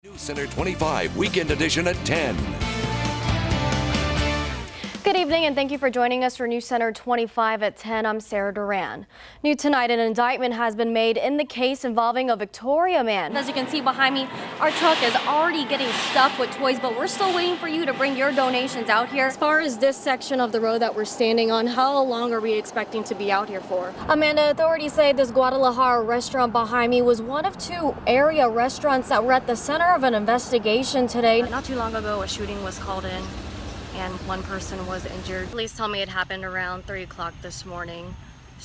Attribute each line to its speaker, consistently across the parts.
Speaker 1: News Center 25 Weekend Edition at 10.
Speaker 2: Good evening and thank you for joining us for News Center 25 at 10. I'm Sarah Duran. New tonight, an indictment has been made in the case involving a Victoria man. As you can see behind me, our truck is already getting stuffed with toys, but we're still waiting for you to bring your donations out here. As far as this section of the road that we're standing on, how long are we expecting to be out here for? Amanda, authorities say this Guadalajara restaurant behind me was one of two area restaurants that were at the center of an investigation today. Not too long ago, a shooting was called in and one person was injured. Police tell me it happened around 3 o'clock this morning.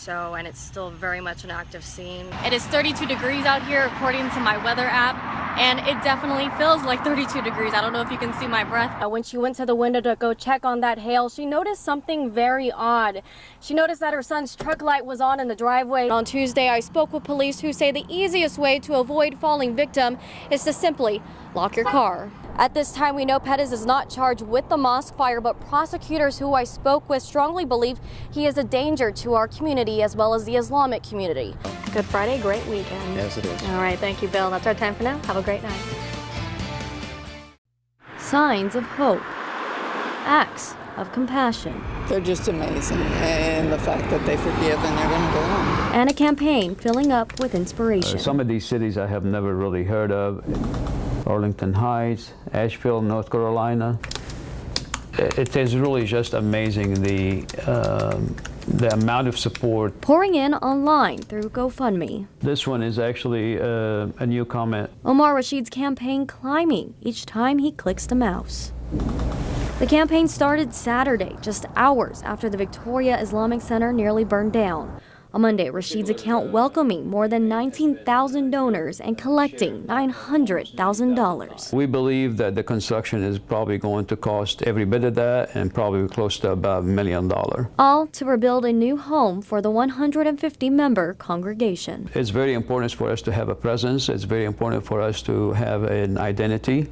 Speaker 2: And it's still very much an active scene. It is 32 degrees out here according to my weather app, and it definitely feels like 32 degrees. I don't know if you can see my breath. When she went to the window to go check on that hail, she noticed something very odd. She noticed that her son's truck light was on in the driveway. On Tuesday, I spoke with police who say the easiest way to avoid falling victim is to simply lock your car. At this time, we know Pettis is not charged with the mosque fire, but prosecutors who I spoke with strongly believe he is a danger to our community as well as the Islamic community. Good Friday, great weekend.
Speaker 3: Yes, it is.
Speaker 2: All right, thank you, Bill. That's our time for now. Have a great night. Signs of hope. Acts of compassion.
Speaker 3: They're just amazing, and the fact that they forgive and they're going to go on.
Speaker 2: And a campaign filling up with inspiration.
Speaker 4: Some of these cities I have never really heard of. Arlington Heights, Asheville, North Carolina. It is really just amazing the amount of support.
Speaker 2: Pouring in online through GoFundMe.
Speaker 4: This one is actually a new comment.
Speaker 2: Omar Rashid's campaign climbing each time he clicks the mouse. The campaign started Saturday, just hours after the Victoria Islamic Center nearly burned down. On Monday, Rashid's account welcoming more than 19,000 donors and collecting $900,000.
Speaker 4: We believe that the construction is probably going to cost every bit of that and probably close to about $1 million.
Speaker 2: All to rebuild a new home for the 150-member congregation.
Speaker 4: It's very important for us to have a presence. It's very important for us to have an identity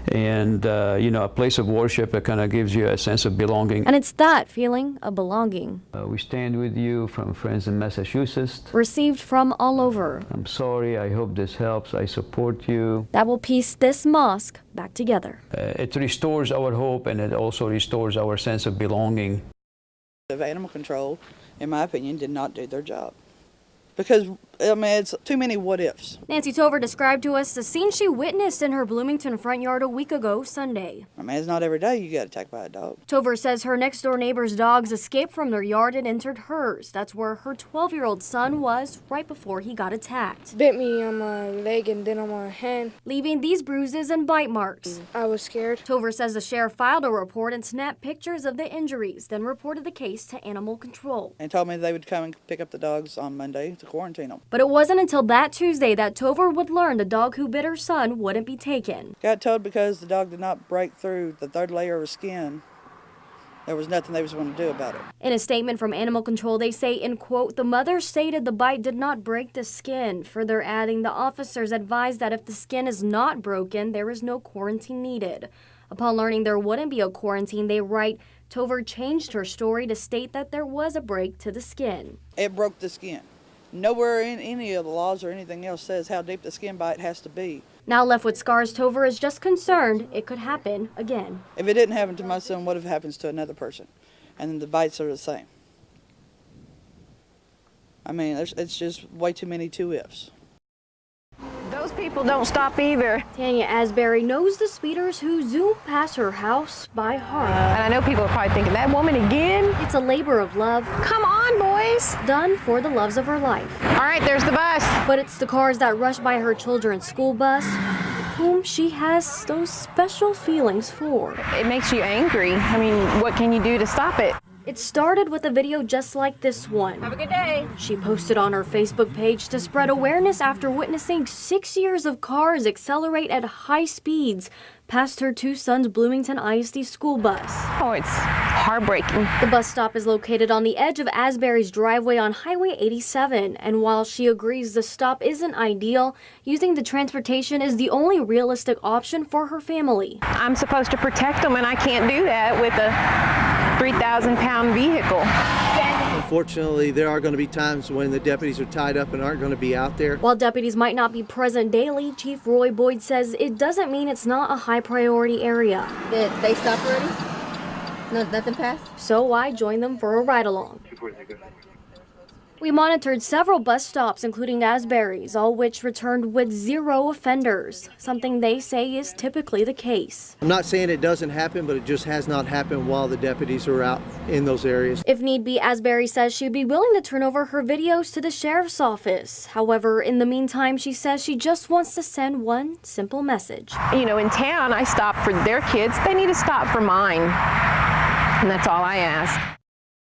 Speaker 4: and, a place of worship that kind of gives you a sense of belonging.
Speaker 2: And it's that feeling of belonging.
Speaker 4: We stand with you from friends in Massachusetts.
Speaker 2: Received from all over.
Speaker 4: I'm sorry. I hope this helps. I support you.
Speaker 2: That will piece this mosque back together.
Speaker 4: It restores our hope, and it also restores our sense of belonging.
Speaker 3: The animal control, in my opinion, did not do their job. Because, it's too many what-ifs.
Speaker 2: Nancy Tover described to us the scene she witnessed in her Bloomington front yard a week ago Sunday.
Speaker 3: It's not every day you get attacked by a dog.
Speaker 2: Tover says her next-door neighbor's dogs escaped from their yard and entered hers. That's where her 12-year-old son was right before he got attacked.
Speaker 5: Bit me on my leg and then on my hand,
Speaker 2: leaving these bruises and bite marks.
Speaker 5: I was scared.
Speaker 2: Tover says the sheriff filed a report and snapped pictures of the injuries, then reported the case to animal control.
Speaker 3: And told me they would come and pick up the dogs on Monday to quarantine them.
Speaker 2: But it wasn't until that Tuesday that Tover would learn the dog who bit her son wouldn't be taken.
Speaker 3: Got told because the dog did not break through the third layer of his skin, there was nothing they was going to do about it.
Speaker 2: In a statement from Animal Control, they say, in quote, the mother stated the bite did not break the skin, further adding the officers advised that if the skin is not broken, there is no quarantine needed. Upon learning there wouldn't be a quarantine, they write, Tover changed her story to state that there was a break to the skin.
Speaker 3: It broke the skin. Nowhere in any of the laws or anything else says how deep the skin bite has to be.
Speaker 2: Now left with scars, Tover is just concerned it could happen again.
Speaker 3: If it didn't happen to my son, what if it happens to another person? And then the bites are the same. It's just way too many two-ifs.
Speaker 6: Those people don't stop either.
Speaker 2: Tanya Asbury knows the speeders who zoom past her house by heart.
Speaker 6: And I know people are probably thinking, that woman again?
Speaker 2: It's a labor of love.
Speaker 6: Come on, boys.
Speaker 2: Done for the loves of her life.
Speaker 6: All right, there's the bus.
Speaker 2: But it's the cars that rush by her children's school bus, whom she has those special feelings for.
Speaker 6: It makes you angry. What can you do to stop it?
Speaker 2: It started with a video just like this one.
Speaker 6: Have a good day.
Speaker 2: She posted on her Facebook page to spread awareness after witnessing 6 years of cars accelerate at high speeds past her two sons' Bloomington ISD school bus.
Speaker 6: Oh, it's heartbreaking.
Speaker 2: The bus stop is located on the edge of Asbury's driveway on Highway 87, and while she agrees the stop isn't ideal, using the transportation is the only realistic option for her family.
Speaker 6: I'm supposed to protect them, and I can't do that with a 3,000-pound vehicle.
Speaker 7: Unfortunately, there are going to be times when the deputies are tied up and aren't going to be out there.
Speaker 2: While deputies might not be present daily, Chief Roy Boyd says it doesn't mean it's not a high priority area.
Speaker 8: Did they stop already? No, nothing passed?
Speaker 2: So I joined them for a ride along. We monitored several bus stops, including Asbury's, all which returned with 0 offenders, something they say is typically the case.
Speaker 7: I'm not saying it doesn't happen, but it just has not happened while the deputies are out in those areas.
Speaker 2: If need be, Asbury says she'd be willing to turn over her videos to the sheriff's office. However, in the meantime, she says she just wants to send one simple message.
Speaker 6: You know, in town, I stop for their kids. They need to stop for mine. And that's all I ask.